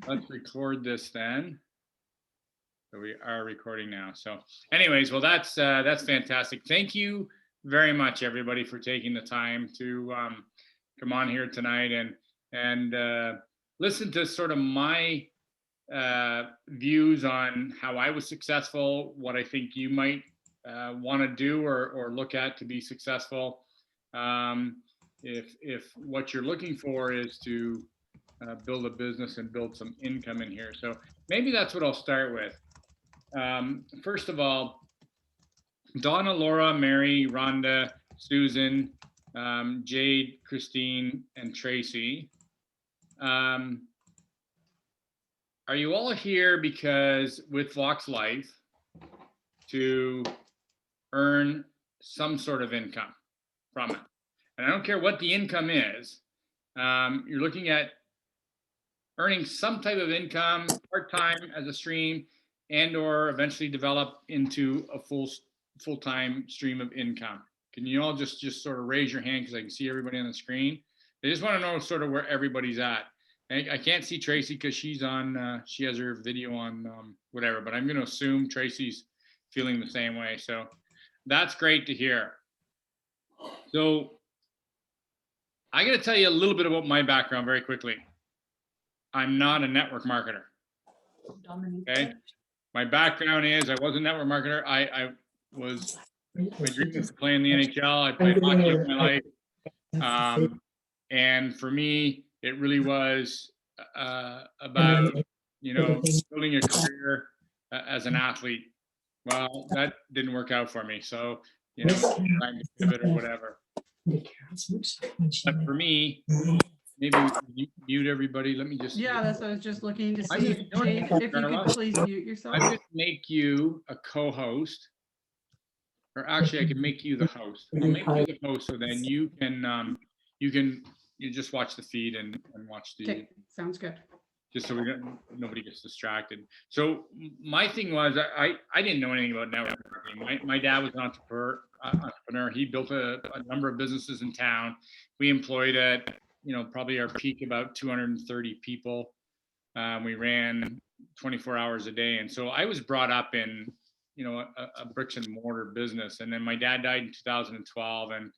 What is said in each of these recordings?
let's record this then. So we are recording now. So anyways, well, that's fantastic. Thank you very much, everybody, for taking the time to come on here tonight and listen to sort of my views on how I was successful, what I think you might want to do or look at to be successful. If what you're looking for is to build a business and build some income in here. So maybe that's what I'll start with. First of all, Donna, Laura, Mary, Rhonda, Susan, Jade, Christine, and Tracy. Are you all here because with Vox Life to earn some sort of income from it? And I don't care what the income is. You're looking at earning some type of income part-time as a stream and or eventually develop into a full-time stream of income. Can you all just sort of raise your hand because I can see everybody on the screen? I just want to know sort of where everybody's at. I can't see Tracy because she's on, she has her video on whatever, but I'm going to assume Tracy's feeling the same way. So that's great to hear. So I got to tell you a little bit about my background very quickly. I'm not a network marketer. Okay. My background is I was a network marketer. My dream was to play in the NHL. I played hockey all my life. And for me, it really was about, building a career as an athlete. Well, that didn't work out for me. So, time to pivot or whatever. But for me, maybe you mute everybody. Let me just. Yeah, that's what I was just looking to see. Jade, if you could please mute yourself. I'm going to make you a co-host. Or actually, I can make you the host. I'll make you the host, so then you just watch the feed and watch the. Okay, sounds good. Just so nobody gets distracted. So my thing was I didn't know anything about network marketing. My dad was an entrepreneur. He built a number of businesses in town. We employed at probably our peak about 230 people. We ran 24 hours a day, and so I was brought up in a bricks and mortar business. And then my dad died in 2012, and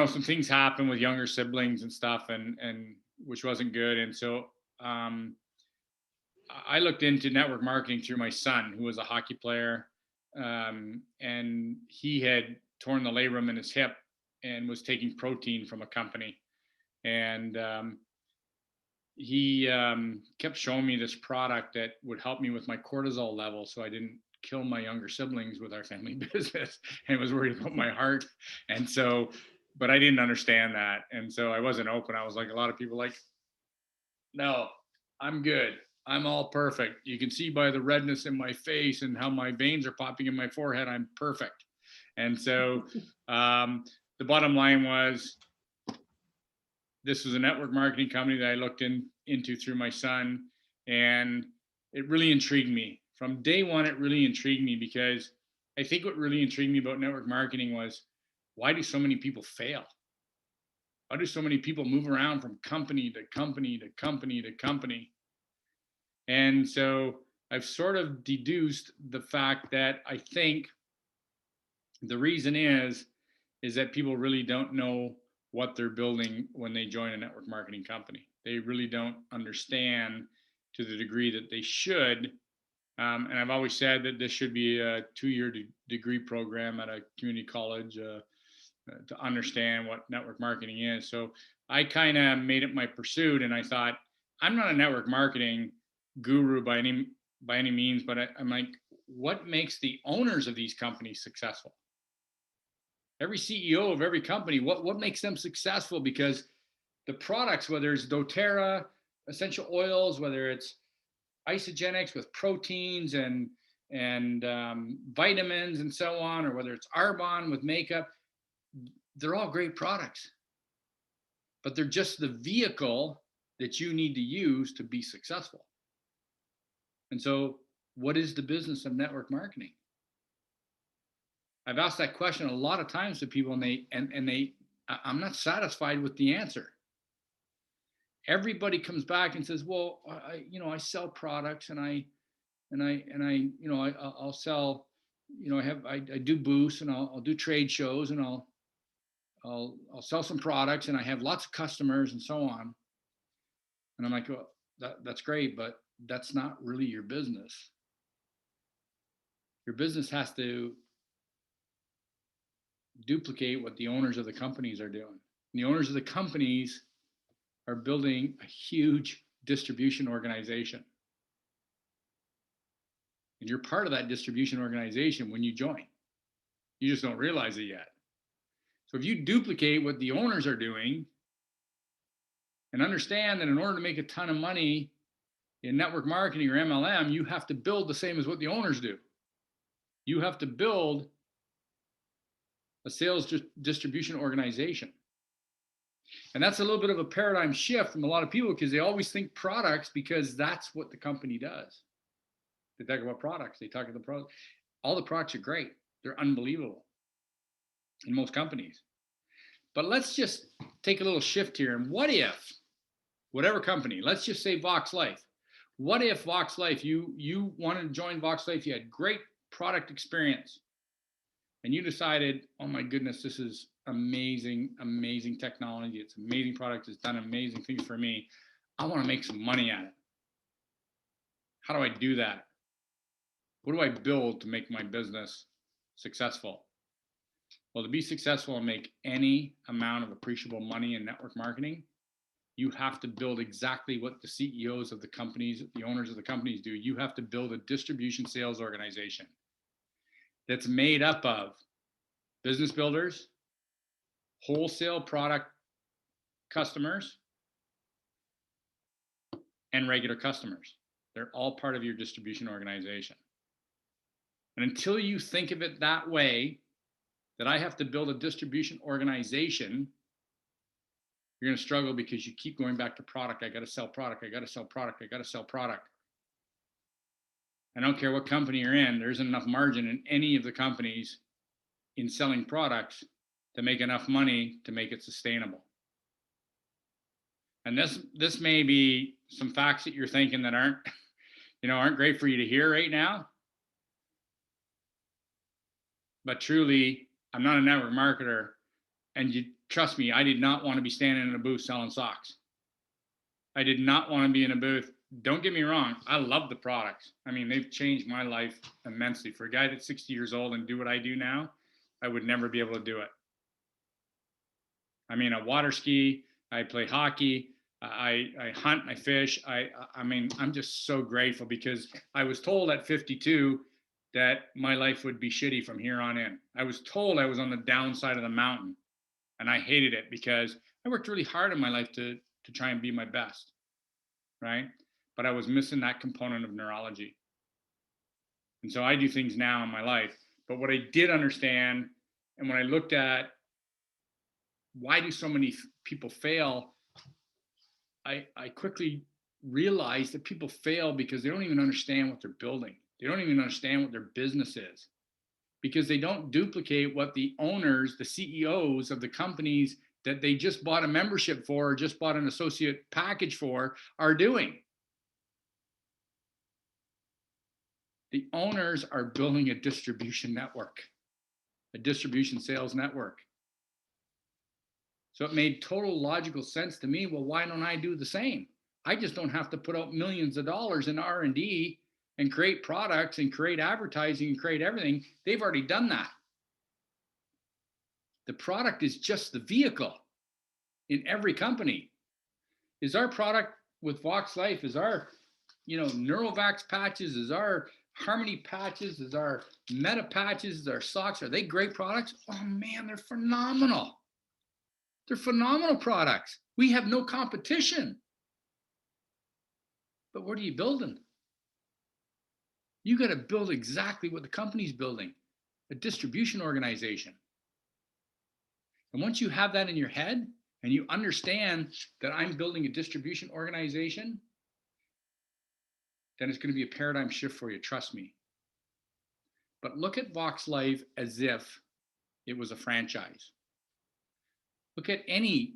some things happened with younger siblings and stuff, and which wasn't good. And so I looked into network marketing through my son, who was a hockey player, and he had torn the labrum in his hip and was taking protein from a company. And he kept showing me this product that would help me with my cortisol level so I didn't kill my younger siblings with our family business, and was worried about my heart. And so, but I didn't understand that. And so I wasn't open. I was like a lot of people, like, no, I'm good. I'm all perfect. You can see by the redness in my face and how my veins are popping in my forehead, I'm perfect. And so the bottom line was, this was a network marketing company that I looked into through my son, and it really intrigued me. From day one, it really intrigued me because I think what really intrigued me about network marketing was, why do so many people fail? Why do so many people move around from company to company to company to company? And so I've sort of deduced the fact that I think the reason is that people really don't know what they're building when they join a network marketing company. They really don't understand to the degree that they should. And I've always said that this should be a 2-year degree program at a community college to understand what network marketing is. So I kind of made it my pursuit, and I thought, I'm not a network marketing guru by any means, but I'm like, what makes the owners of these companies successful? Every CEO of every company, what makes them successful? Because the products, whether it's doTERRA, essential oils, whether it's isogenics with proteins and vitamins and so on, or whether it's Arbonne with makeup, they're all great products. But they're just the vehicle that you need to use to be successful. And so, what is the business of network marketing? I've asked that question a lot of times to people, and I'm not satisfied with the answer. everybody comes back and says, well, I sell products and I'll sell, I do booths and I'll do trade shows and I'll sell some products and I have lots of customers and so on. And I'm like, well, that's great, but that's not really your business. Your business has to duplicate what the owners of the companies are doing. And the owners of the companies are building a huge distribution organization. And you're part of that distribution organization when you join. You just don't realize it yet. So if you duplicate what the owners are doing and understand that in order to make a ton of money in network marketing or MLM, you have to build the same as what the owners do. You have to build a sales distribution organization. And that's a little bit of a paradigm shift from a lot of people because they always think products because that's what the company does. They talk about products. They talk about the products. All the products are great. They're unbelievable in most companies. But let's just take a little shift here. And what if, whatever company, let's just say Vox Life. What if Vox Life, you wanted to join Vox Life, you had great product experience, and you decided, oh my goodness, this is amazing, amazing technology. It's amazing product. It's done amazing things for me. I want to make some money at it. How do I do that? What do I build to make my business successful? Well, to be successful and make any amount of appreciable money in network marketing, you have to build exactly what the CEOs of the companies, the owners of the companies do. You have to build a distribution sales organization that's made up of business builders, wholesale product customers, and regular customers. They're all part of your distribution organization. And until you think of it that way, that I have to build a distribution organization, you're going to struggle because you keep going back to product. I got to sell product. I got to sell product. I got to sell product. I don't care what company you're in. There isn't enough margin in any of the companies in selling products to make enough money to make it sustainable. And this may be some facts that you're thinking that aren't great for you to hear right now. But truly, I'm not a network marketer, and you trust me, I did not want to be standing in a booth selling socks. I did not want to be in a booth. Don't get me wrong, I love the products. I mean, they've changed my life immensely. For a guy that's 60 years old and do what I do now, I would never be able to do it. I mean, I water ski, I play hockey, I hunt, I fish. I mean, I'm just so grateful because I was told at 52 that my life would be shitty from here on in. I was told I was on the downside of the mountain, and I hated it because I worked really hard in my life to try and be my best, right? But I was missing that component of neurology. And so I do things now in my life. But what I did understand, and when I looked at why do so many people fail, I quickly realized that people fail because they don't even understand what they're building. They don't even understand what their business is because they don't duplicate what the owners, the CEOs of the companies that they just bought a membership for or just bought an associate package for are doing. The owners are building a distribution network, a distribution sales network. So it made total logical sense to me. Well, why don't I do the same? I just don't have to put out millions of dollars in R&D and create products and create advertising and create everything. They've already done that. The product is just the vehicle in every company. Is our product with Vox Life, is our, Neurovax patches, is our Harmony patches, is our Meta patches, is our socks, are they great products? Oh man, they're phenomenal. They're phenomenal products. We have no competition. But what are you building? You got to build exactly what the company's building, a distribution organization. And once you have that in your head and you understand that I'm building a distribution organization, then it's going to be a paradigm shift for you, trust me. But look at Vox Life as if it was a franchise. Look at any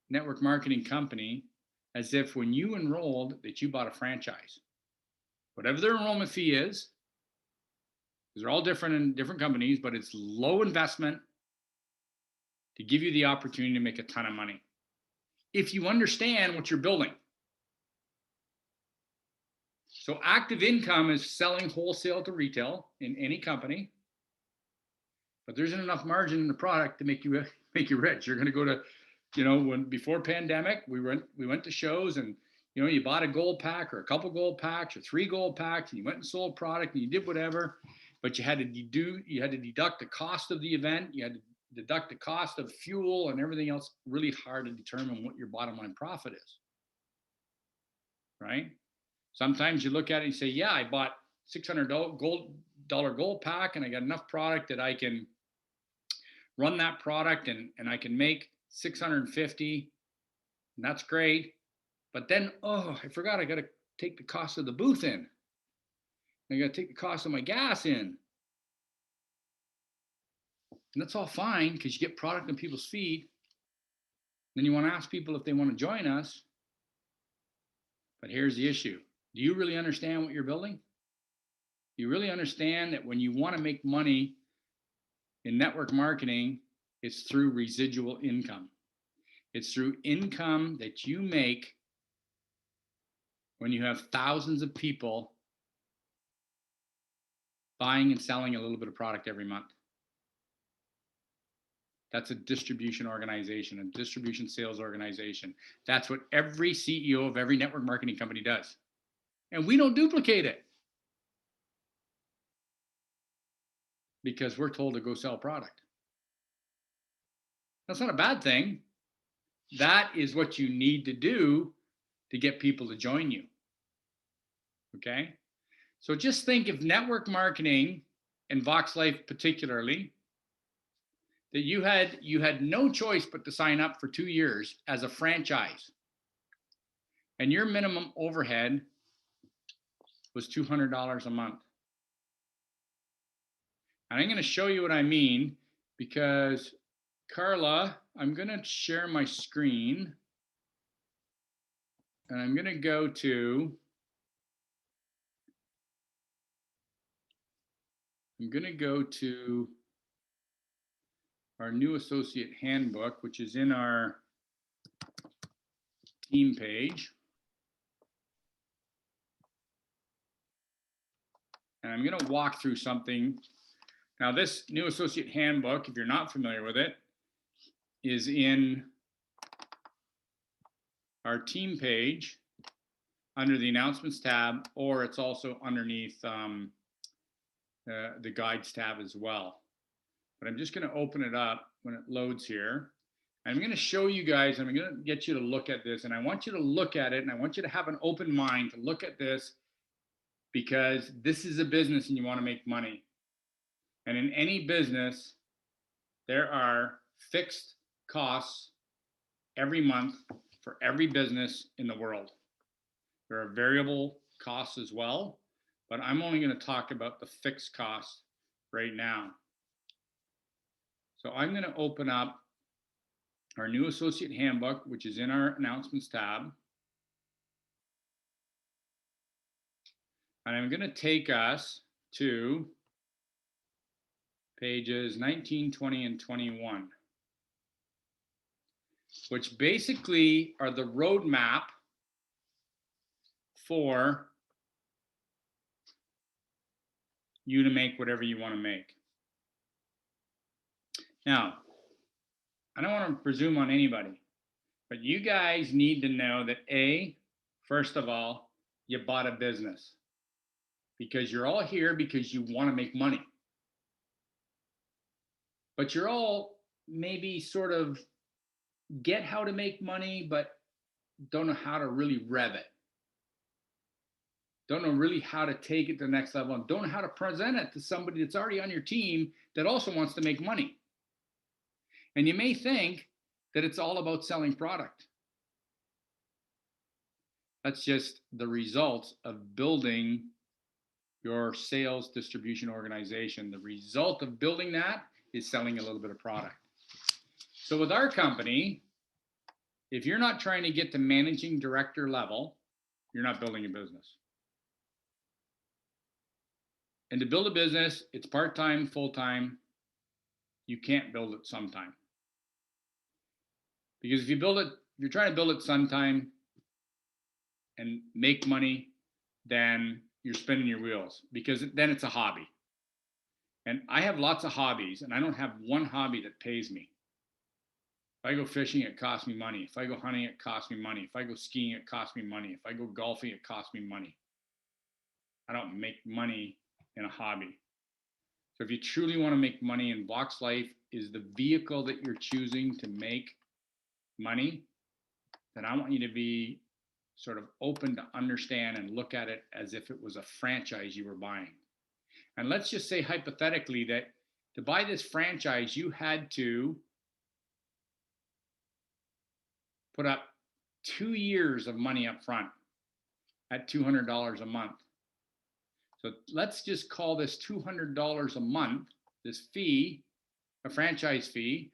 network marketing company as if when you enrolled that you bought a franchise. Whatever their enrollment fee is, because they're all different in different companies, but it's low investment to give you the opportunity to make a ton of money. If you understand what you're building. So active income is selling wholesale to retail in any company, but there isn't enough margin in the product to make you rich. You're going to go to, when before pandemic, we went to shows and, you bought a gold pack or a couple gold packs or 3 gold packs and you went and sold product and you did whatever, but you had to deduct the cost of the event. You had to deduct the cost of fuel and everything else. Really hard to determine what your bottom line profit is, right? Sometimes you look at it and you say, yeah, I bought $600 gold pack and I got enough product that I can run that product and I can make 650, and that's great. But then, I forgot I got to take the cost of the booth in. I got to take the cost of my gas in. And that's all fine because you get product on people's feet. Then you want to ask people if they want to join us. But here's the issue. Do you really understand what you're building? Do you really understand that when you want to make money in network marketing, it's through residual income? It's through income that you make when you have thousands of people buying and selling a little bit of product every month. That's a distribution organization, a distribution sales organization. That's what every CEO of every network marketing company does. And we don't duplicate it because we're told to go sell product. That's not a bad thing. That is what you need to do to get people to join you. Okay? So just think if network marketing and Vox Life particularly, that you had no choice but to sign up for 2 years as a franchise. And your minimum overhead was $200 a month. And I'm going to show you what I mean because Carla, I'm going to share my screen and I'm going to go to our new Associate Handbook, which is in our team page. And I'm going to walk through something. Now, this new Associate Handbook, if you're not familiar with it, is in our team page under the announcements tab, or it's also underneath the guides tab as well. But I'm just going to open it up when it loads here. I'm going to show you guys, I'm going to get you to look at this, and I want you to look at it, and I want you to have an open mind to look at this because this is a business and you want to make money. And in any business, there are fixed costs every month for every business in the world. There are variable costs as well, but I'm only going to talk about the fixed costs right now. So I'm going to open up our new Associate Handbook, which is in our announcements tab. And I'm going to take us to pages 19, 20, and 21, which basically are the roadmap for you to make whatever you want to make. Now, I don't want to presume on anybody, but you guys need to know that first of all, you bought a business because you're all here because you want to make money. But you're all maybe sort of get how to make money, but don't know how to really rev it. Don't know really how to take it to the next level and don't know how to present it to somebody that's already on your team that also wants to make money. And you may think that it's all about selling product. That's just the result of building your sales distribution organization. The result of building that is selling a little bit of product. So with our company, If you're not trying to get to managing director level, you're not building a business. And to build a business, it's part-time, full-time. You can't build it sometime. Because if you're trying to build it sometime and make money, then you're spinning your wheels, because then it's a hobby. And I have lots of hobbies, and I don't have one hobby that pays me. If I go fishing, it costs me money. If I go hunting, it costs me money. If I go skiing, it costs me money. If I go golfing, it costs me money. I don't make money in a hobby. So if you truly want to make money, and Vox Life is the vehicle that you're choosing to make money, then I want you to be sort of open to understand and look at it as if it was a franchise you were buying. And let's just say hypothetically that to buy this franchise, you had to put up 2 years of money up front at $200 a month. So let's just call this $200 a month, this fee, a franchise fee,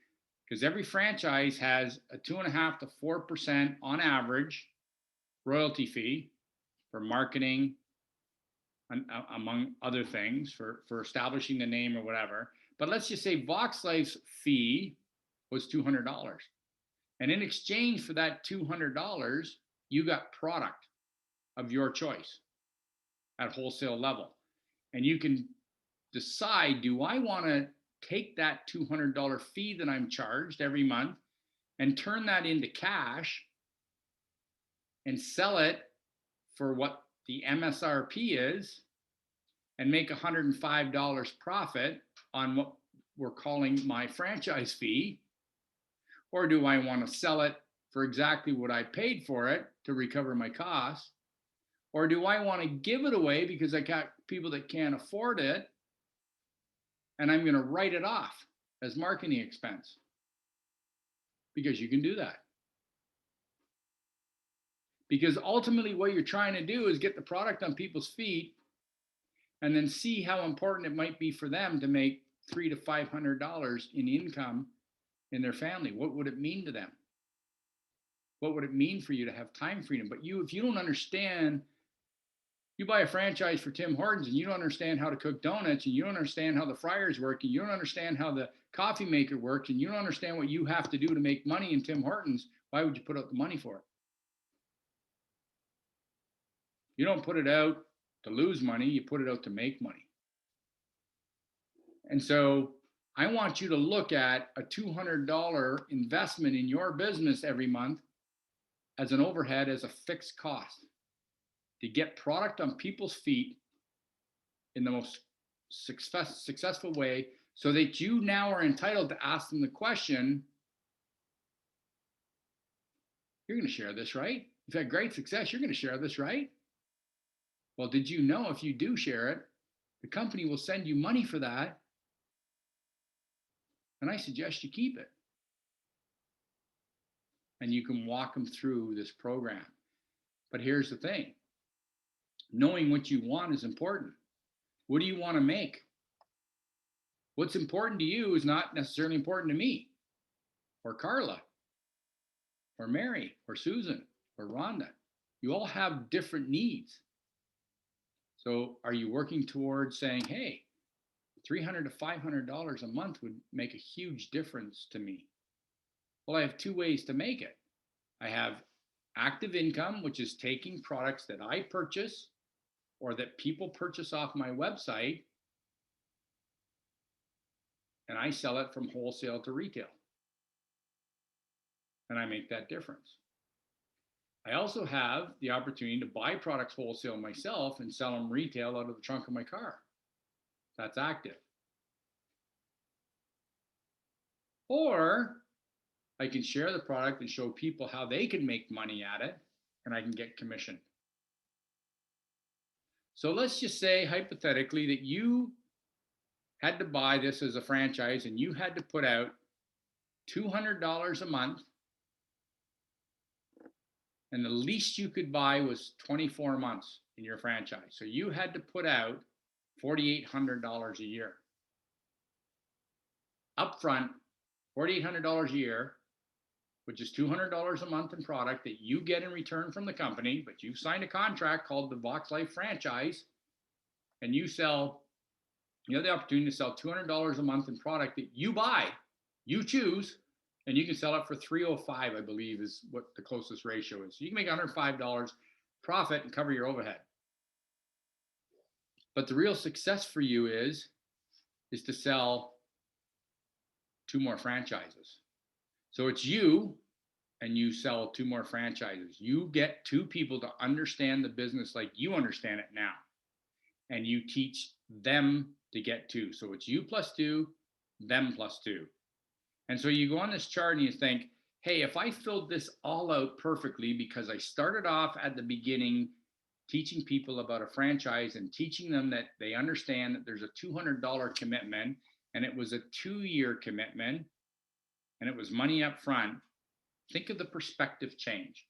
because every franchise has a 2.5% to 4% on average royalty fee for marketing, among other things, for establishing the name or whatever. But let's just say Vox Life's fee was $200. And in exchange for that $200, you got product of your choice at wholesale level. And you can decide, do I want to take that $200 fee that I'm charged every month and turn that into cash and sell it for what the MSRP is and make $105 profit on what we're calling my franchise fee? Or do I want to sell it for exactly what I paid for it to recover my costs? Or do I want to give it away because I got people that can't afford it and I'm going to write it off as marketing expense? Because you can do that. Because ultimately what you're trying to do is get the product on people's feet and then see how important it might be for them to make $300 to $500 in income in their family. What would it mean to them? What would it mean for you to have time freedom? But if you don't understand, you buy a franchise for Tim Hortons and you don't understand how to cook donuts, and you don't understand how the fryers work, and you don't understand how the coffee maker works, and you don't understand what you have to do to make money in Tim Hortons, why would you put out the money for it? You don't put it out to lose money, you put it out to make money. And so I want you to look at a $200 investment in your business every month as an overhead, as a fixed cost, to get product on people's feet in the most successful way, so that you now are entitled to ask them the question, you're going to share this, right? You've had great success, you're going to share this, right? Well, did you know if you do share it, the company will send you money for that, and I suggest you keep it. And you can walk them through this program. But here's the thing. Knowing what you want is important. What do you want to make? What's important to you is not necessarily important to me, or Carla, or Mary, or Susan, or Rhonda. You all have different needs. So are you working towards saying, hey, $300 to $500 a month would make a huge difference to me? Well, I have two ways to make it. I have active income, which is taking products that I purchase or that people purchase off my website, and I sell it from wholesale to retail. And I make that difference. I also have the opportunity to buy products wholesale myself and sell them retail out of the trunk of my car. That's active. Or I can share the product and show people how they can make money at it, and I can get commission. So let's just say hypothetically that you had to buy this as a franchise and you had to put out $200 a month, and the least you could buy was 24 months in your franchise. So you had to put out $4,800 a year. Upfront, $4,800 a year, which is $200 a month in product that you get in return from the company, but you've signed a contract called the Vox Life franchise, and you have the opportunity to sell $200 a month in product that you buy, you choose, and you can sell it for $305, I believe is what the closest ratio is. So you can make $105 profit and cover your overhead. But the real success for you is to sell 2 more franchises. So it's you, and you sell 2 more franchises. You get 2 people to understand the business like you understand it now, and you teach them to get 2. So it's you plus 2, them plus 2. And so you go on this chart and you think, hey, if I filled this all out perfectly, because I started off at the beginning teaching people about a franchise and teaching them that they understand that there's a $200 commitment, and it was a 2-year commitment, and it was money up front, think of the perspective change.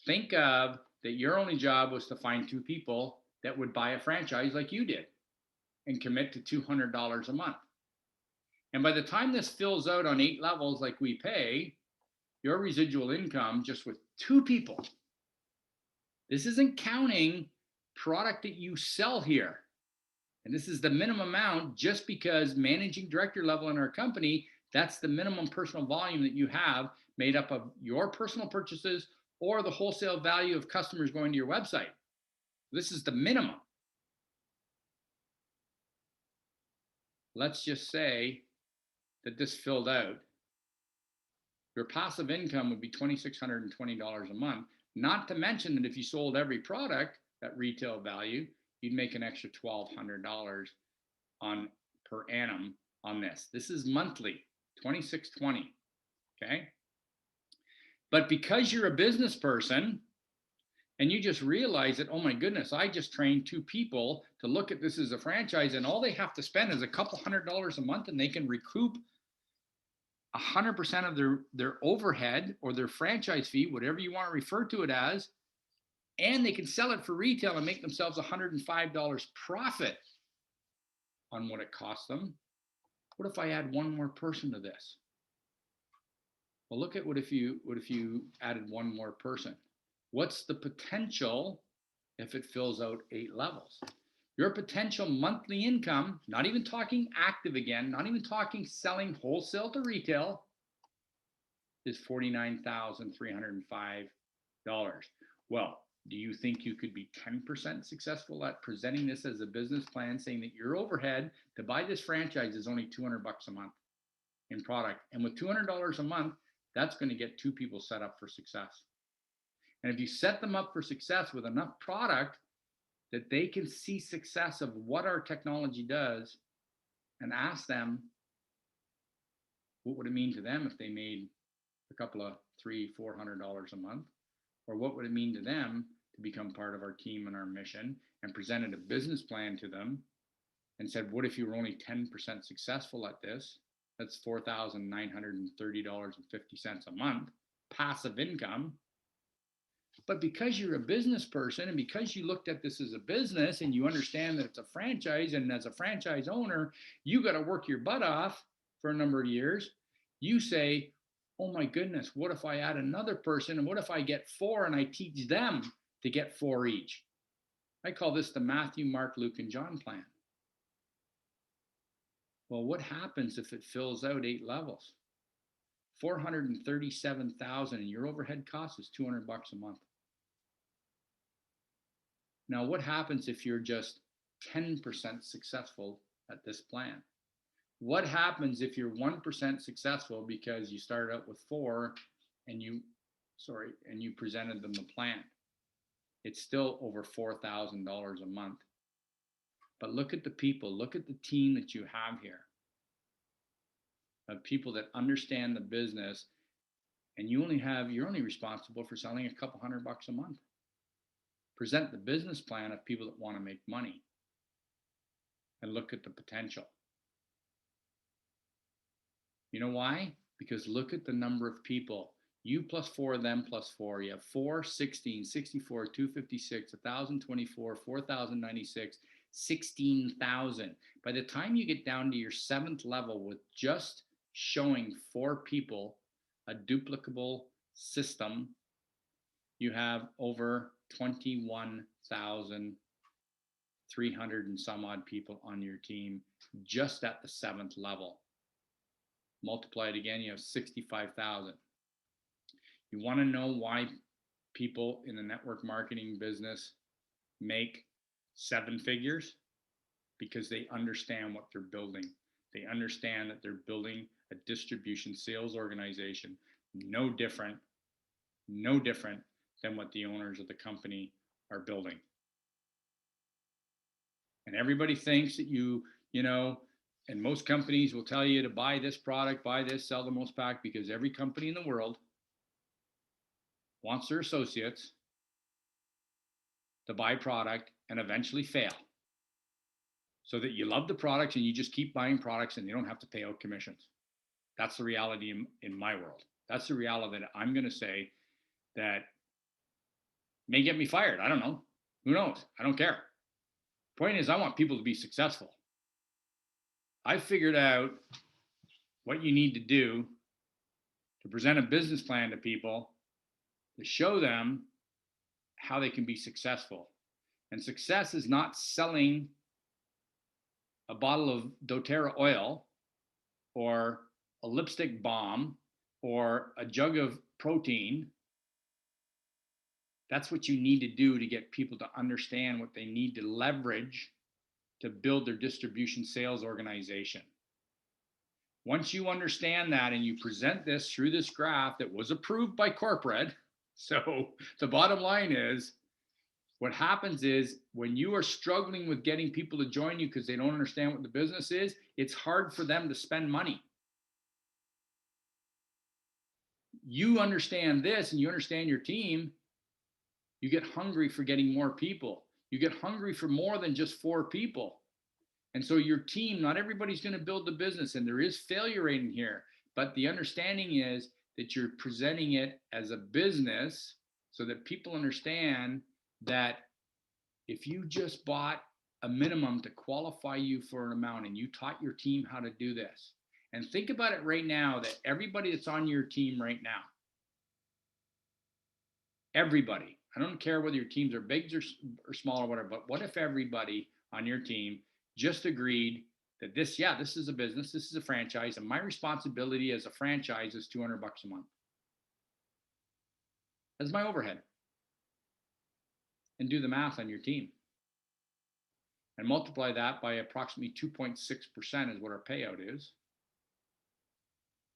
Think of that your only job was to find 2 people that would buy a franchise like you did and commit to $200 a month. And by the time this fills out on 8 levels like we pay, your residual income just with 2 people, this isn't counting product that you sell here. And this is the minimum amount, just because managing director level in our company, that's the minimum personal volume that you have, made up of your personal purchases or the wholesale value of customers going to your website. This is the minimum. Let's just say that this filled out. Your passive income would be $2,620 a month, not to mention that if you sold every product at retail value, you'd make an extra $1,200 on per annum on this. This is monthly, $2,620, okay? But because you're a business person and you just realize that, oh my goodness, I just trained 2 people to look at this as a franchise, and all they have to spend is a couple $100 a month, and they can recoup 100% of their overhead or their franchise fee, whatever you want to refer to it as, and they can sell it for retail and make themselves $105 profit on what it costs them. What if I add 1 more person to this? Well, look at what if you added 1 more person. What's the potential if it fills out 8 levels? Your potential monthly income, not even talking active again, not even talking selling wholesale to retail, is $49,305. Well, do you think you could be 10% successful at presenting this as a business plan, saying that your overhead to buy this franchise is only $200 a month in product? And with $200 a month, that's going to get 2 people set up for success. And if you set them up for success with enough product that they can see success of what our technology does, and ask them, what would it mean to them if they made a couple of $300-400 a month? Or what would it mean to them to become part of our team and our mission, and presented a business plan to them and said, what if you were only 10% successful at this? That's $4,930.50 a month, passive income. But because you're a business person, and because you looked at this as a business, and you understand that it's a franchise, and as a franchise owner, you got to work your butt off for a number of years, you say, oh my goodness, what if I add another person? And what if I get 4 and I teach them to get 4 each? I call this the Matthew, Mark, Luke, and John plan. Well, what happens if it fills out 8 levels? $437,000, and your overhead cost is $200 a month. Now, what happens if you're just 10% successful at this plan? What happens if you're 1% successful because you started out with 4 and you presented them the plan? It's still over $4,000 a month. But look at the people, look at the team that you have here, of people that understand the business, and you're only responsible for selling a couple $100 a month. Present the business plan of people that want to make money, and look at the potential. You know why? Because look at the number of people. You plus 4, them plus 4. You have 4, 16, 64, 256, 1,024, 4,096, 16,000. By the time you get down to your 7th level with just showing 4 people a duplicable system, you have over 21,300 and some odd people on your team just at the 7th level. Multiply it again, you have 65,000. You want to know why people in the network marketing business make 7 figures? Because they understand what they're building. They understand that they're building a distribution sales organization, no different than what the owners of the company are building. And everybody thinks that you know, and most companies will tell you to buy this product, buy this, sell the most pack, because every company in the world wants their associates to buy product and eventually fail, so that you love the products and you just keep buying products and you don't have to pay out commissions. That's the reality in my world. That's the reality that I'm going to say that may get me fired. I don't know. Who knows? I don't care. Point is, I want people to be successful. I figured out what you need to do to present a business plan to people to show them how they can be successful. And success is not selling a bottle of doTERRA oil or a lipstick balm or a jug of protein. That's what you need to do to get people to understand what they need to leverage to build their distribution sales organization. Once you understand that and you present this through this graph that was approved by corporate, so the bottom line is, what happens is when you are struggling with getting people to join you because they don't understand what the business is, it's hard for them to spend money. You understand this and you understand your team, you get hungry for getting more people. You get hungry for more than just 4 people. And so your team, not everybody's going to build the business, and there is failure rate in here, but the understanding is that you're presenting it as a business so that people understand that if you just bought a minimum to qualify you for an amount and you taught your team how to do this, and think about it right now, that everybody that's on your team right now, everybody, I don't care whether your teams are big or small or whatever, but what if everybody on your team just agreed that this is a business, this is a franchise, and my responsibility as a franchise is $200 a month. That's my overhead. And do the math on your team. And multiply that by approximately 2.6% is what our payout is.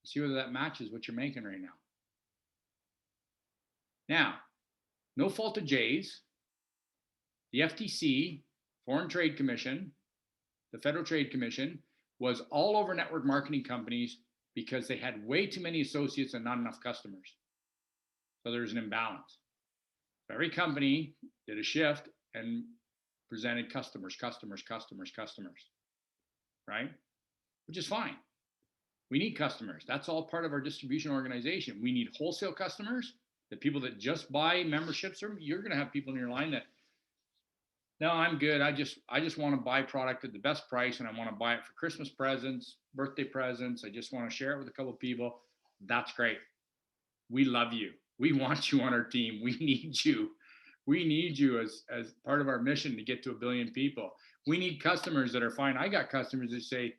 See whether that matches what you're making right now. Now, no fault of J's, the FTC, Foreign Trade Commission, the Federal Trade Commission, was all over network marketing companies because they had way too many associates and not enough customers. So there's an imbalance. Every company did a shift and presented customers, right? Which is fine. We need customers. That's all part of our distribution organization. We need wholesale customers, the people that just buy memberships. Or you're going to have people in your line that, no, I'm good. I just want to buy product at the best price, and I want to buy it for Christmas presents, birthday presents. I just want to share it with a couple of people. That's great. We love you. We want you on our team. We need you. We need you as part of our mission to get to 1 billion people. We need customers that are fine. I got customers that say,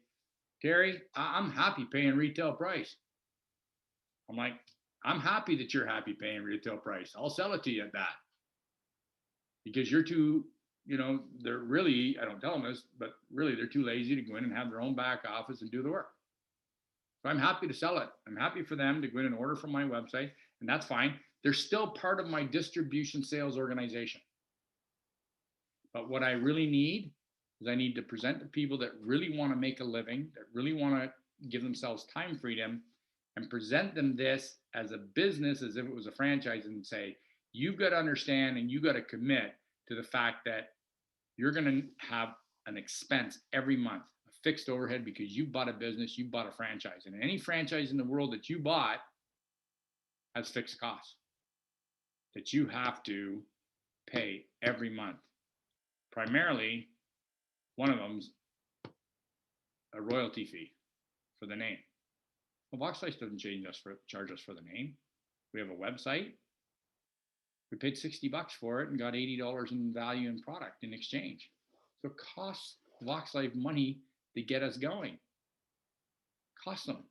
Terry, I'm happy paying retail price. I'm like, I'm happy that you're happy paying retail price. I'll sell it to you at that. Because you're too, they're really, I don't tell them this, but really they're too lazy to go in and have their own back office and do the work. So I'm happy to sell it. I'm happy for them to go in and order from my website, and that's fine. They're still part of my distribution sales organization. But what I really need is I need to present to people that really want to make a living, that really want to give themselves time freedom, and present them this as a business, as if it was a franchise, and say, you've got to understand and you got to commit to the fact that you're going to have an expense every month, a fixed overhead, because you bought a business, you bought a franchise. And any franchise in the world that you bought has fixed costs that you have to pay every month. Primarily, one of them's a royalty fee for the name. Well, Vox Life doesn't charge us for the name. We have a website. We paid $60 for it and got $80 in value in product in exchange. So it costs Vox Life money to get us going. Costs them.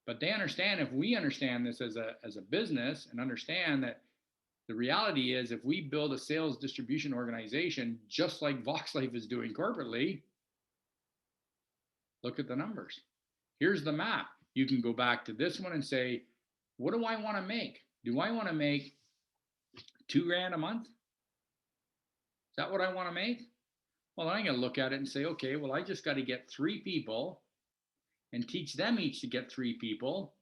But they understand, if we understand this as a business and understand that the reality is, if we build a sales distribution organization just like Vox Life is doing corporately, look at the numbers. Here's the map. You can go back to this one and say, what do I want to make? Do I want to make $2,000 a month? Is that what I want to make? Well, I'm going to look at it and say, okay, well, I just got to get 3 people and teach them each to get 3 people.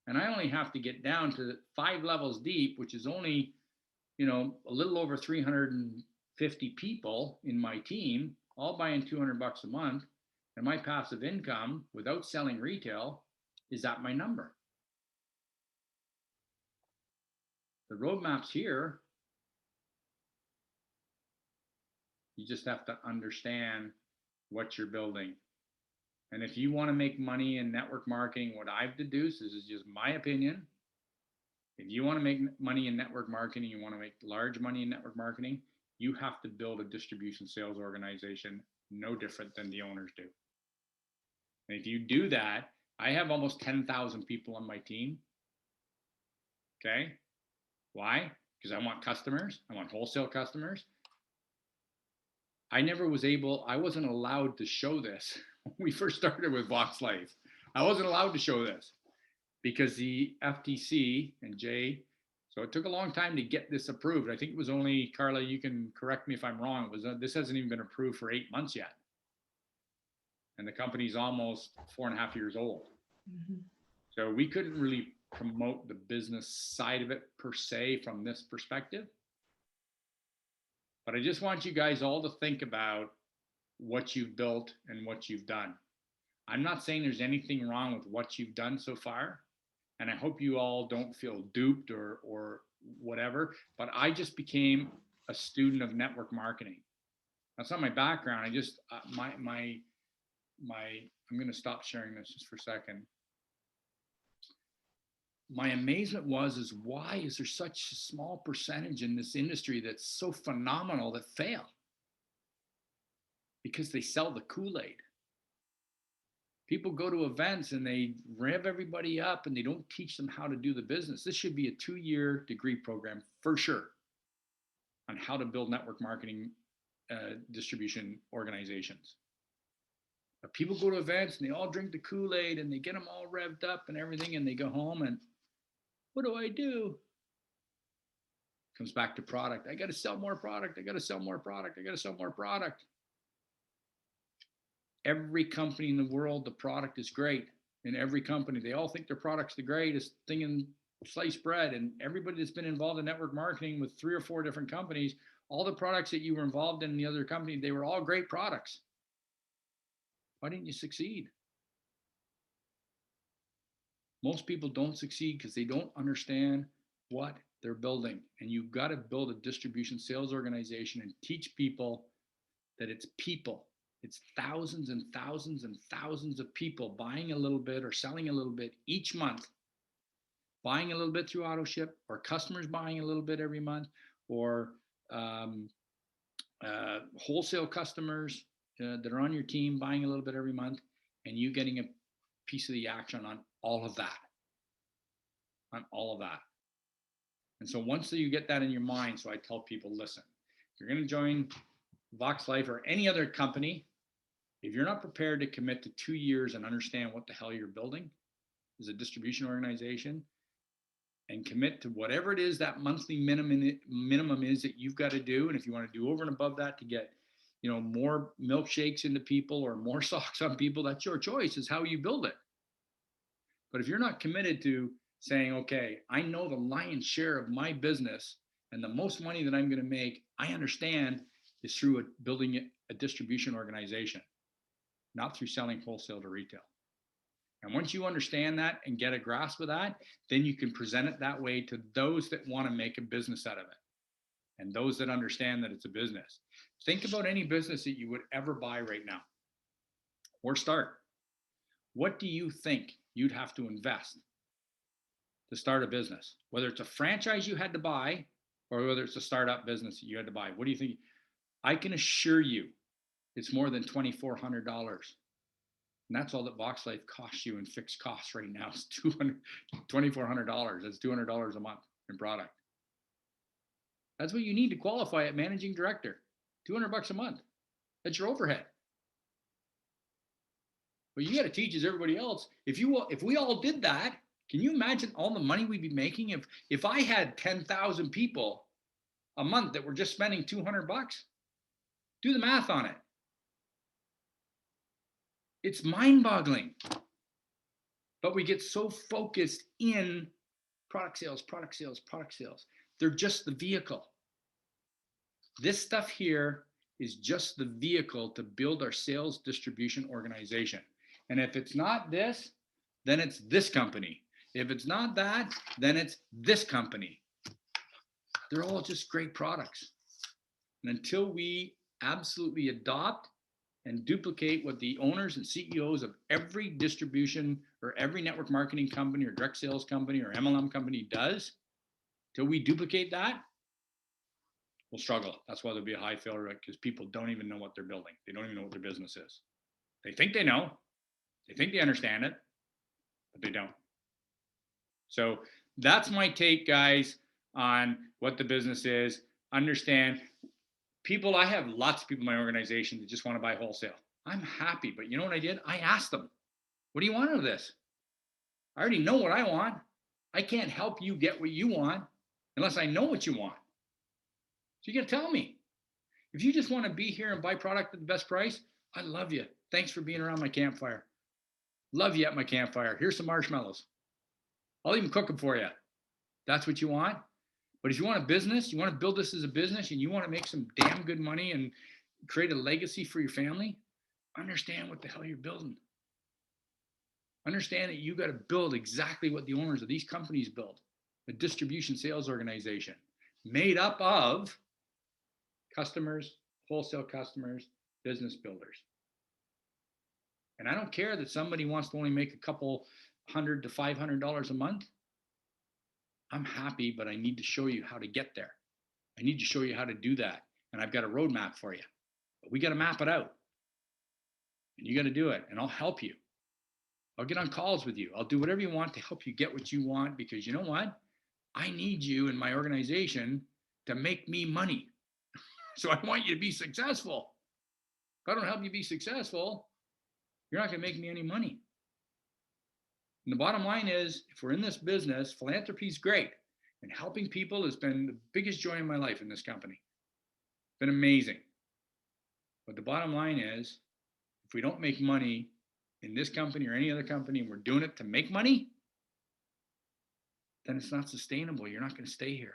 And I only have to get down to 5 levels deep, which is only, a little over 350 people in my team, all buying $200 a month. And my passive income without selling retail is at my number. The roadmap's here. You just have to understand what you're building. And if you want to make money in network marketing, what I've deduced, this is just my opinion. If you want to make money in network marketing, you want to make large money in network marketing, you have to build a distribution sales organization no different than the owners do. And if you do that, I have almost 10,000 people on my team. Okay. Why? Because I want customers. I want wholesale customers. I wasn't allowed to show this when we first started with Vox Life. I wasn't allowed to show this because the FTC and Jay, so it took a long time to get this approved. I think it was only, Carla, you can correct me if I'm wrong, this hasn't even been approved for 8 months yet. And the company's almost 4.5 years old. Mm-hmm. So we couldn't really promote the business side of it per se from this perspective. But I just want you guys all to think about what you've built and what you've done. I'm not saying there's anything wrong with what you've done so far. And I hope you all don't feel duped or whatever, but I just became a student of network marketing. That's not my background. I just, I'm going to stop sharing this just for a second. My amazement is why is there such a small percentage in this industry that's so phenomenal that fail? Because they sell the Kool-Aid. People go to events and they rev everybody up and they don't teach them how to do the business. This should be a 2-year degree program for sure on how to build network marketing distribution organizations. But people go to events and they all drink the Kool-Aid and they get them all revved up and everything, and they go home and what do I do? Comes back to product. I got to sell more product. I got to sell more product. I got to sell more product. Every company in the world, the product is great. In every company, they all think their product's the greatest thing in sliced bread. And everybody that's been involved in network marketing with 3 or 4 different companies, all the products that you were involved in the other company, they were all great products. Why didn't you succeed? Most people don't succeed because they don't understand what they're building. And you've got to build a distribution sales organization and teach people that it's people. It's thousands and thousands and thousands of people buying a little bit or selling a little bit each month, buying a little bit through auto ship, or customers buying a little bit every month, or wholesale customers that are on your team buying a little bit every month, and you getting a piece of the action on all of that. And so once you get that in your mind, so I tell people, listen, if you're going to join Vox Life or any other company, if you're not prepared to commit to 2 years and understand what the hell you're building as a distribution organization, and commit to whatever it is that monthly minimum is that you've got to do, and if you want to do over and above that to get more milkshakes into people or more socks on people, that's your choice, is how you build it. But if you're not committed to saying, okay, I know the lion's share of my business and the most money that I'm going to make, I understand, is through building a distribution organization, not through selling wholesale to retail. And once you understand that and get a grasp of that, then you can present it that way to those that want to make a business out of it and those that understand that it's a business. Think about any business that you would ever buy right now or start. What do you think you'd have to invest to start a business, whether it's a franchise you had to buy or whether it's a startup business that you had to buy. What do you think? I can assure you it's more than $2,400. And that's all that Box Life costs you in fixed costs right now is $2,400. That's $200 a month in product. That's what you need to qualify at managing director. $200 a month. That's your overhead. What you got to teach is everybody else. If we all did that, can you imagine all the money we'd be making if I had 10,000 people a month that were just spending $200? Do the math on it. It's mind-boggling. But we get so focused in product sales, product sales, product sales. They're just the vehicle. This stuff here is just the vehicle to build our sales distribution organization. And if it's not this, then it's this company. If it's not that, then it's this company. They're all just great products. And until we absolutely adopt and duplicate what the owners and CEOs of every distribution or every network marketing company or direct sales company or MLM company does, till we duplicate that, we'll struggle. That's why there'll be a high failure rate, because people don't even know what they're building. They don't even know what their business is. They think they know. They think they understand it, but they don't. So that's my take, guys, on what the business is. Understand people, I have lots of people in my organization that just want to buy wholesale. I'm happy, but you know what I did? I asked them, what do you want out of this? I already know what I want. I can't help you get what you want unless I know what you want. So you got to tell me. If you just want to be here and buy product at the best price, I love you. Thanks for being around my campfire. Love you at my campfire. Here's some marshmallows. I'll even cook them for you. That's what you want. But if you want a business, you want to build this as a business and you want to make some damn good money and create a legacy for your family, understand what the hell you're building. Understand that you got to build exactly what the owners of these companies build, a distribution sales organization made up of customers, wholesale customers, business builders. And I don't care that somebody wants to only make a couple $100 to $500 a month. I'm happy, but I need to show you how to get there. I need to show you how to do that. And I've got a roadmap for you. But we got to map it out. And you got to do it. And I'll help you. I'll get on calls with you. I'll do whatever you want to help you get what you want, because you know what? I need you in my organization to make me money. So I want you to be successful. If I don't help you be successful, you're not going to make me any money. And the bottom line is, if we're in this business, philanthropy is great. And helping people has been the biggest joy in my life in this company. It's been amazing. But the bottom line is, if we don't make money in this company or any other company, and we're doing it to make money, then it's not sustainable. You're not going to stay here.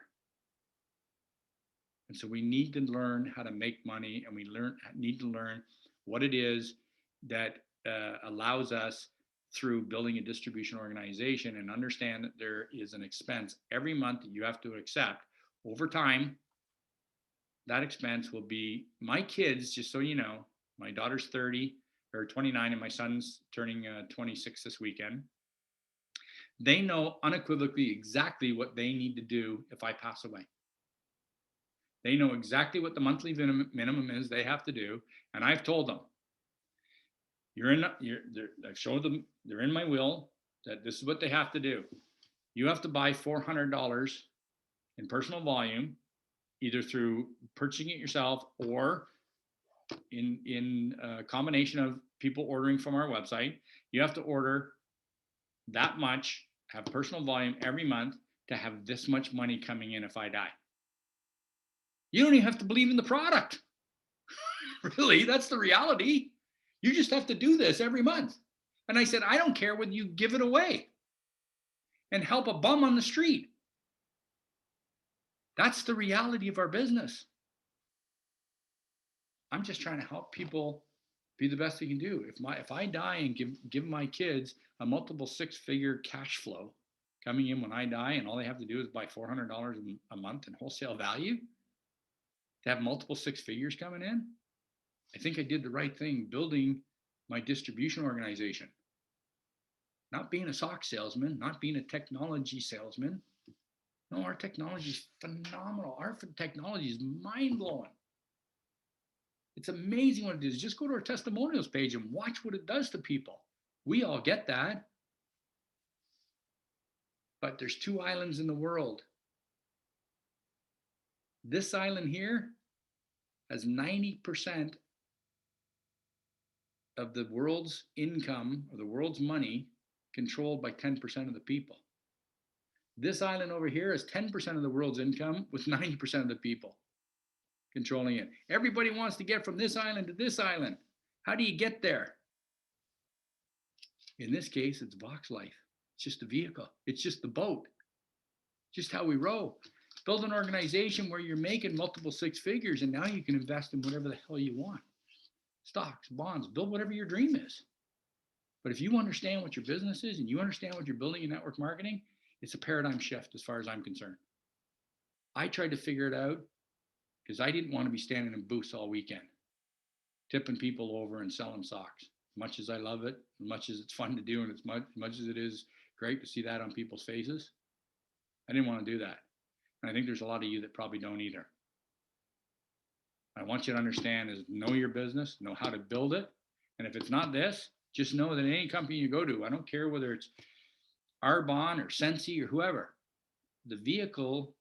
And so we need to learn how to make money, and we need to learn what it is that allows us through building a distribution organization, and understand that there is an expense every month that you have to accept. Over time, that expense will be, my kids, just so you know, my daughter's 30 or 29 and my son's turning 26 this weekend. They know unequivocally exactly what they need to do if I pass away. They know exactly what the monthly minimum is they have to do. And I've told them, I've showed them, they're in my will, that this is what they have to do. You have to buy $400 in personal volume, either through purchasing it yourself or in a combination of people ordering from our website. You have to order that much, have personal volume every month to have this much money coming in if I die. You don't even have to believe in the product. Really, that's the reality. You just have to do this every month. And I said, I don't care whether you give it away and help a bum on the street. That's the reality of our business. I'm just trying to help people be the best they can do. If I die and give my kids a multiple six-figure cash flow coming in when I die, and all they have to do is buy $400 a month in wholesale value to have multiple six figures coming in, I think I did the right thing building my distribution organization. not being a sock salesman, not being a technology salesman. No, our technology is phenomenal. Our technology is mind blowing. It's amazing what it is. Just go to our testimonials page and watch what it does to people. We all get that. But there's 2 islands in the world. This island here has 90% of the world's income or the world's money controlled by 10% of the people. This island over here has 10% of the world's income with 90% of the people controlling it. Everybody wants to get from this island to this island. How do you get there? In this case, it's Vox Life. It's just a vehicle. It's just the boat. Just how we row. Build an organization where you're making multiple 6 figures, and now you can invest in whatever the hell you want. Stocks, bonds, build whatever your dream is. But if you understand what your business is and you understand what you're building in network marketing, it's a paradigm shift as far as I'm concerned. I tried to figure it out because I didn't want to be standing in booths all weekend, tipping people over and selling socks. As much as I love it, as much as it's fun to do, and as much as it is great to see that on people's faces, I didn't want to do that. And I think there's a lot of you that probably don't either. I want you to understand is know your business, know how to build it. And if it's not this, just know that any company you go to, I don't care whether it's Arbonne or Sensi or whoever, the vehicle,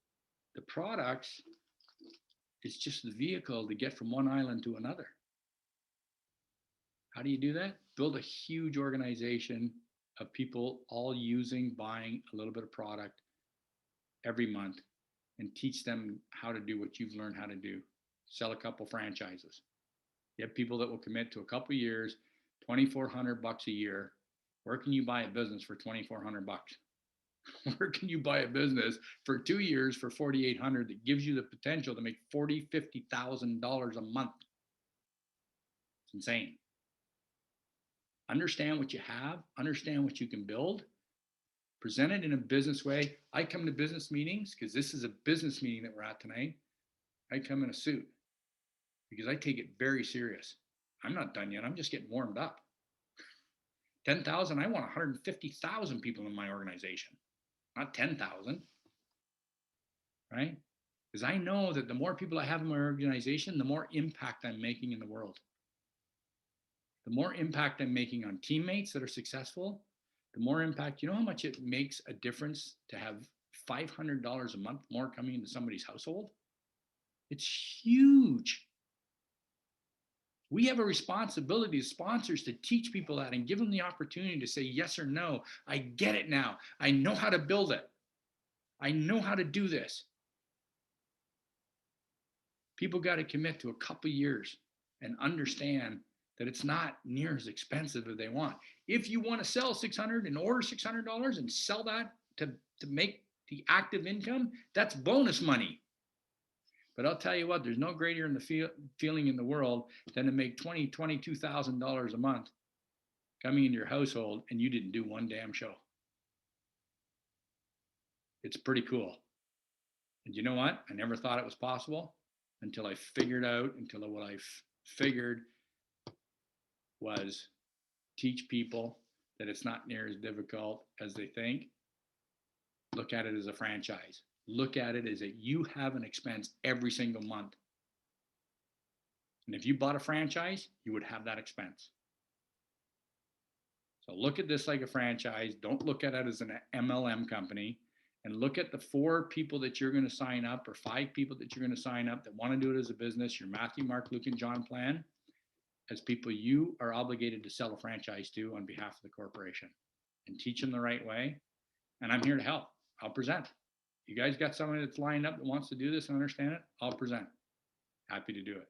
the products, it's just the vehicle to get from one island to another. How do you do that? Build a huge organization of people all using, buying a little bit of product every month and teach them how to do what you've learned how to do. Sell a couple franchises. You have people that will commit to a couple years, $2,400 a year. Where can you buy a business for $2,400? Where can you buy a business for 2 years for $4,800 that gives you the potential to make $40,000, $50,000 a month? It's insane. Understand what you have, understand what you can build, present it in a business way. I come to business meetings because this is a business meeting that we're at tonight. I come in a suit because I take it very serious. I'm not done yet. I'm just getting warmed up. 10,000, I want 150,000 people in my organization, not 10,000, right? Because I know that the more people I have in my organization, the more impact I'm making in the world. The more impact I'm making on teammates that are successful, the more impact, you know how much it makes a difference to have $500 a month more coming into somebody's household? It's huge. We have a responsibility as sponsors to teach people that and give them the opportunity to say yes or no. I get it now. I know how to build it. I know how to do this. People got to commit to a couple years and understand that it's not near as expensive as they want. If you want to sell $600 and order $600 and sell that to make the active income, that's bonus money. But I'll tell you what, there's no greater in the feeling in the world than to make $20,000, $22,000 a month coming into your household and you didn't do one damn show. It's pretty cool. And you know what? I never thought it was possible until I figured out, what I figured was teach people that it's not near as difficult as they think. Look at it as a franchise. Look at it as that you have an expense every single month. And if you bought a franchise, you would have that expense. So look at this like a franchise. Don't look at it as an MLM company. And look at the 4 people that you're going to sign up or 5 people that you're going to sign up that want to do it as a business, your Matthew, Mark, Luke, and John plan, as people you are obligated to sell a franchise to on behalf of the corporation and teach them the right way. And I'm here to help. I'll present. You guys got somebody that's lined up that wants to do this and understand it? I'll present. Happy to do it.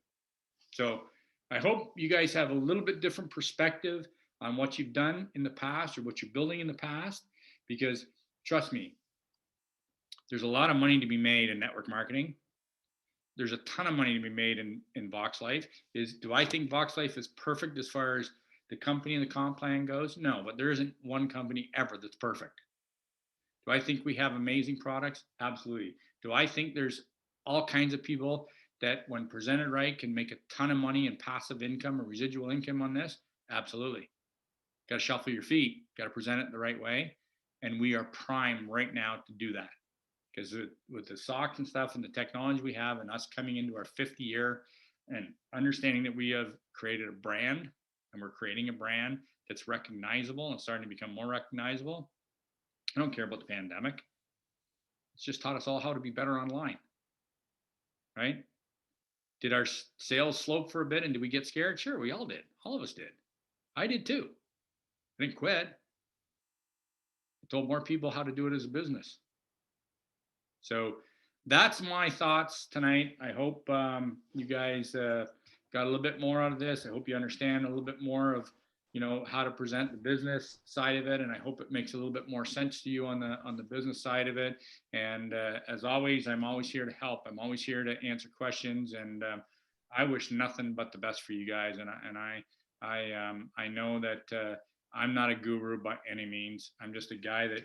So I hope you guys have a little bit different perspective on what you've done in the past or what you're building in the past, because trust me, there's a lot of money to be made in network marketing. There's a ton of money to be made in Vox Life. Do I think Vox Life is perfect as far as the company and the comp plan goes? No, but there isn't one company ever that's perfect. Do I think we have amazing products? Absolutely. Do I think there's all kinds of people that when presented right can make a ton of money in passive income or residual income on this? Absolutely. got to shuffle your feet, got to present it the right way. And we are prime right now to do that. Because with the socks and stuff and the technology we have and us coming into our 50th year and understanding that we have created a brand and we're creating a brand that's recognizable and starting to become more recognizable. I don't care about the pandemic. It's just taught us all how to be better online, right? Did our sales slope for a bit and did we get scared? Sure, we all did. All of us did. I did too. I didn't quit. I told more people how to do it as a business. So that's my thoughts tonight. I hope you guys got a little bit more out of this. I hope you understand a little bit more of, how to present the business side of it, and I hope it makes a little bit more sense to you on the business side of it. And as always, I'm always here to help. I'm always here to answer questions, and I wish nothing but the best for you guys. And I know that I'm not a guru by any means. I'm just a guy that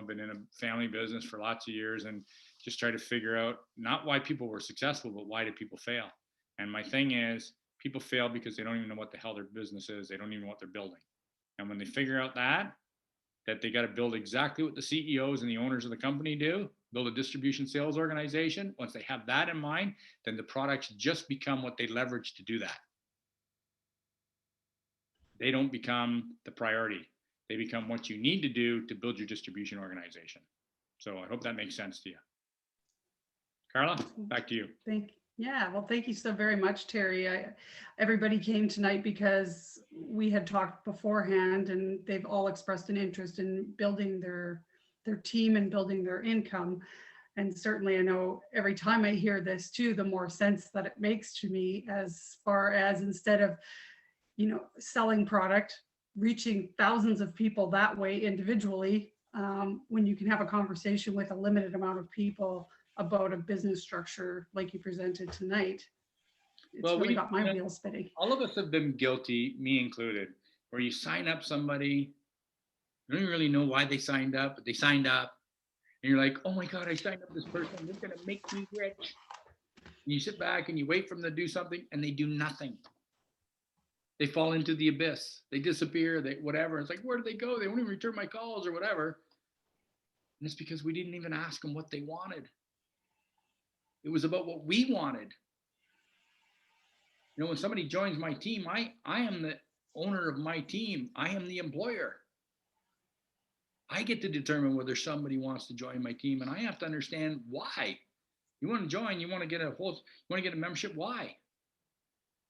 been in a family business for lots of years and just try to figure out not why people were successful, but why did people fail? And my thing is, people fail because they don't even know what the hell their business is. They don't even know what they're building. And when they figure out that they got to build exactly what the CEOs and the owners of the company do, build a distribution sales organization. Once they have that in mind, then the products just become what they leverage to do that. They don't become the priority. They become what you need to do to build your distribution organization. So I hope that makes sense to you. Carla, back to you. Thank you so very much, Terry. Everybody came tonight because we had talked beforehand and they've all expressed an interest in building their team and building their income. And certainly I know every time I hear this too, the more sense that it makes to me, as far as instead of, selling product, reaching thousands of people that way individually, when you can have a conversation with a limited amount of people about a business structure like you presented tonight. It's really got my wheels spinning. All of us have been guilty, me included, where you sign up somebody, you don't really know why they signed up, but they signed up, and you're like, oh my God, I signed up this person, they're going to make me rich. And you sit back and you wait for them to do something, and they do nothing. They fall into the abyss. They disappear, whatever. It's like, where do they go? They won't even return my calls or whatever. And it's because we didn't even ask them what they wanted. It was about what we wanted. When somebody joins my team, I am the owner of my team. I am the employer. I get to determine whether somebody wants to join my team, and I have to understand why. You want to join, you want to get a membership, why?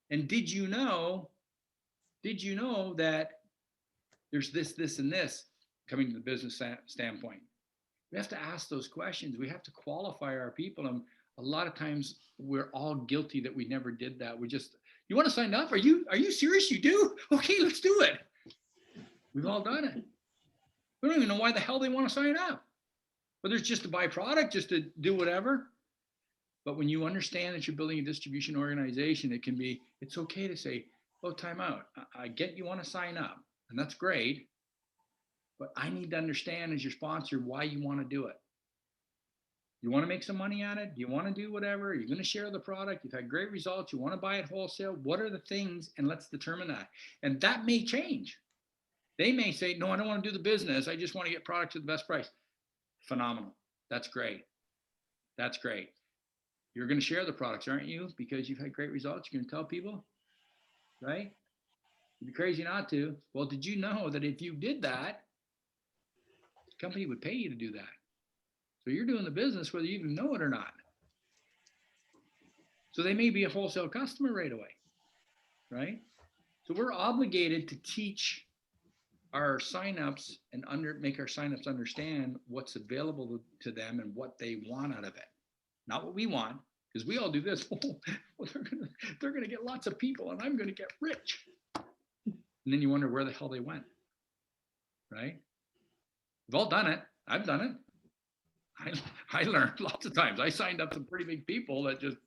And did you know that there's this, and this coming to the business standpoint? We have to ask those questions. We have to qualify our people. And a lot of times we're all guilty that we never did that. You want to sign up? Are you serious? You do? Okay, let's do it. We've all done it. We don't even know why the hell they want to sign up. Whether it's just to buy product, just to do whatever. But when you understand that you're building a distribution organization, it's okay to say, oh, time out. I get you want to sign up, and that's great. But I need to understand as your sponsor why you want to do it. You want to make some money on it? Do you want to do whatever? You're going to share the product. You've had great results. You want to buy it wholesale. What are the things? And let's determine that. And that may change. They may say, no, I don't want to do the business. I just want to get product at the best price. Phenomenal. That's great. That's great. You're going to share the products, aren't you? Because you've had great results. You're going to tell people, right? You'd be crazy not to. Well, did you know that if you did that, the company would pay you to do that? So you're doing the business whether you even know it or not. So they may be a wholesale customer right away, right? So we're obligated to teach our signups and make our signups understand what's available to them and what they want out of it. Not what we want, because we all do this. Well, they're gonna get lots of people and I'm gonna get rich. And then you wonder where the hell they went, right? We've all done it. I've done it. I learned lots of times. I signed up some pretty big people that just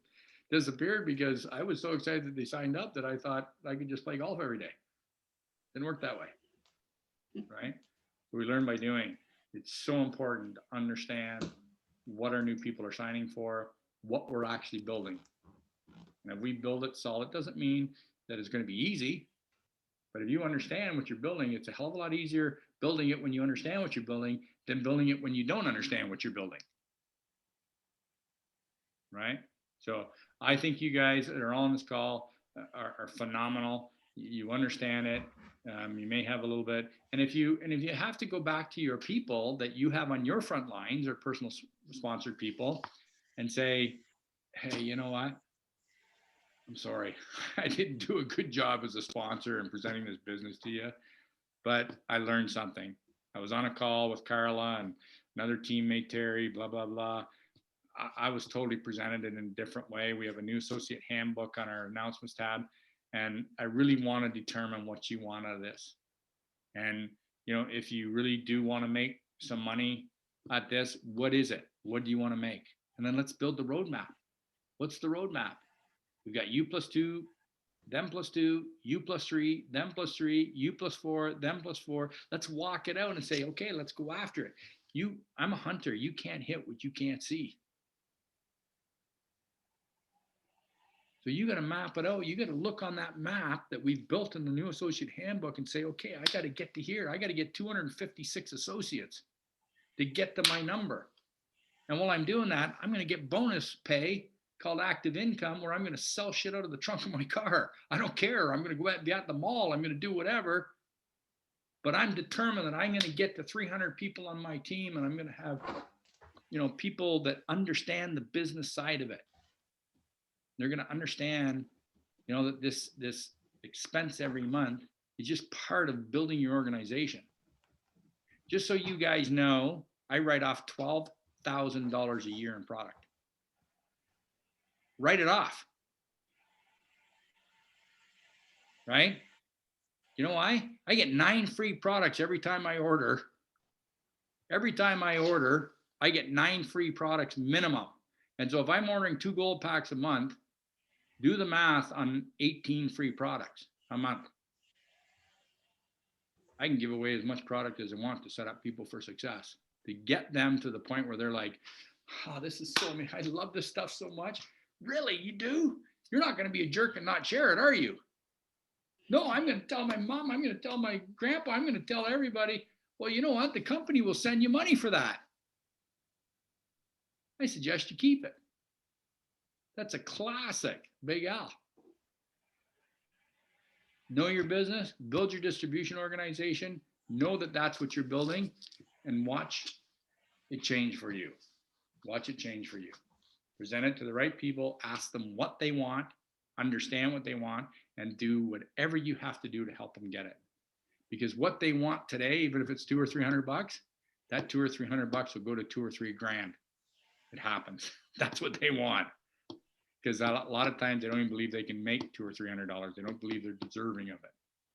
disappeared because I was so excited that they signed up that I thought I could just play golf every day. Didn't work that way, right? So we learn by doing. It's so important to understand what our new people are signing for, what we're actually building. And if we build it solid, doesn't mean that it's going to be easy, But if you understand what you're building, it's a hell of a lot easier building it when you understand what you're building than building it when you don't understand what you're building. Right? So I think you guys that are on this call are phenomenal. You understand it. You may have a little bit, and if you have to go back to your people that you have on your front lines or personal sponsored people, and say, hey, you know what? I'm sorry, I didn't do a good job as a sponsor in presenting this business to you, but I learned something. I was on a call with Carla and another teammate, Terry, blah, blah, blah. I was totally presented in a different way. We have a new Associate Handbook on our announcements tab, and I really want to determine what you want out of this. And, you know, if you really do want to make some money at this, what is it? What do you want to make? And then let's build the roadmap. What's the roadmap? We've got you plus 2, them plus 2, you plus 3, them plus 3, you plus 4, them plus 4. Let's walk it out and say, okay, let's go after it. I'm a hunter. You can't hit what you can't see. So you got to map it out. You got to look on that map that we've built in the new Associate Handbook and say, okay, I got to get to here. I got to get 256 associates to get to my number. And while I'm doing that, I'm going to get bonus pay called active income, where I'm going to sell shit out of the trunk of my car. I don't care. I'm going to go out, be at the mall. I'm going to do whatever. But I'm determined that I'm going to get to 300 people on my team, and I'm going to have, you know, people that understand the business side of it. They're going to understand, you know, that this expense every month is just part of building your organization. Just so you guys know, I write off $12,000 a year in product. Write it off. Right? You know why? I get 9 free products every time I order. Every time I order, I get 9 free products minimum. And so if I'm ordering 2 gold packs a month, do the math on 18 free products a month. I can give away as much product as I want to set up people for success, to get them to the point where they're like, oh, this is so amazing. I love this stuff so much. Really, you do? You're not going to be a jerk and not share it, are you? No, I'm going to tell my mom, I'm going to tell my grandpa, I'm going to tell everybody. Well, you know what? The company will send you money for that. I suggest you keep it. That's a classic, Big Al. Know your business, build your distribution organization, know that that's what you're building, and watch it change for you. Watch it change for you. Present it to the right people, ask them what they want, understand what they want, and do whatever you have to do to help them get it. Because what they want today, even if it's $200 or $300, that $200 or $300 will go to $2 or $3 grand. It happens. That's what they want. Because a lot of times they don't even believe they can make $200 or $300. They don't believe they're deserving of it.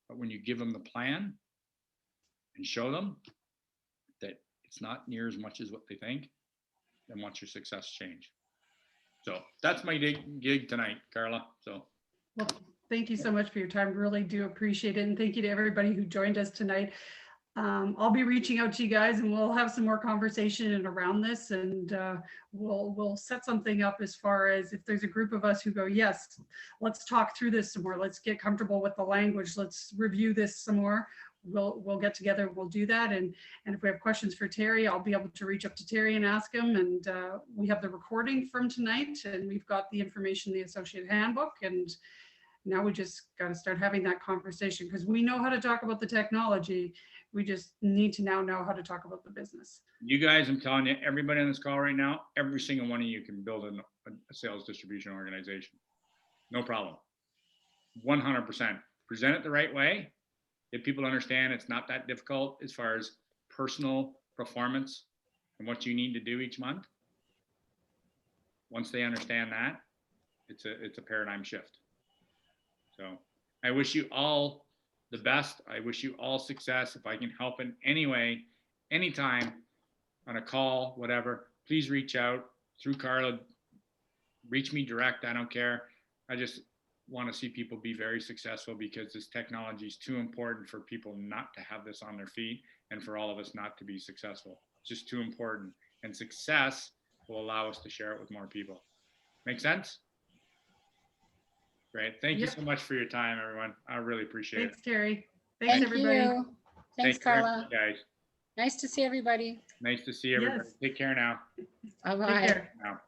But when you give them the plan and show them that it's not near as much as what they think, then watch your success change. So that's my gig tonight, Carla. So, well, thank you so much for your time. Really do appreciate it. And thank you to everybody who joined us tonight. I'll be reaching out to you guys, and we'll have some more conversation around this, and we'll set something up as far as if there's a group of us who go, yes, let's talk through this some more. Let's get comfortable with the language. Let's review this some more. We'll get together. We'll do that. And if we have questions for Terry, I'll be able to reach up to Terry and ask him. And we have the recording from tonight, and we've got the information, the Associate Handbook, and now we just got to start having that conversation, because we know how to talk about the technology. We just need to now know how to talk about the business. You guys, I'm telling you, everybody on this call right now, every single one of you can build a sales distribution organization. No problem. 100%. Present it the right way. If people understand it's not that difficult as far as personal performance and what you need to do each month. Once they understand that, it's a paradigm shift. So I wish you all the best. I wish you all success. If I can help in any way, anytime, on a call, whatever, please reach out through Carla. Reach me direct. I don't care. I just want to see people be very successful, because this technology is too important for people not to have this on their feet, and for all of us not to be successful. It's just too important. And success will allow us to share it with more people. Make sense? Great. Thank you Yep. so much for your time, everyone. I really appreciate it. Thanks, Terry. Thanks, Thank everybody. you. Thanks, Thank you very Carla. much, guys. Nice to see everybody. Nice to see everybody. Yes. Take care now. Bye-bye. Take care. Now.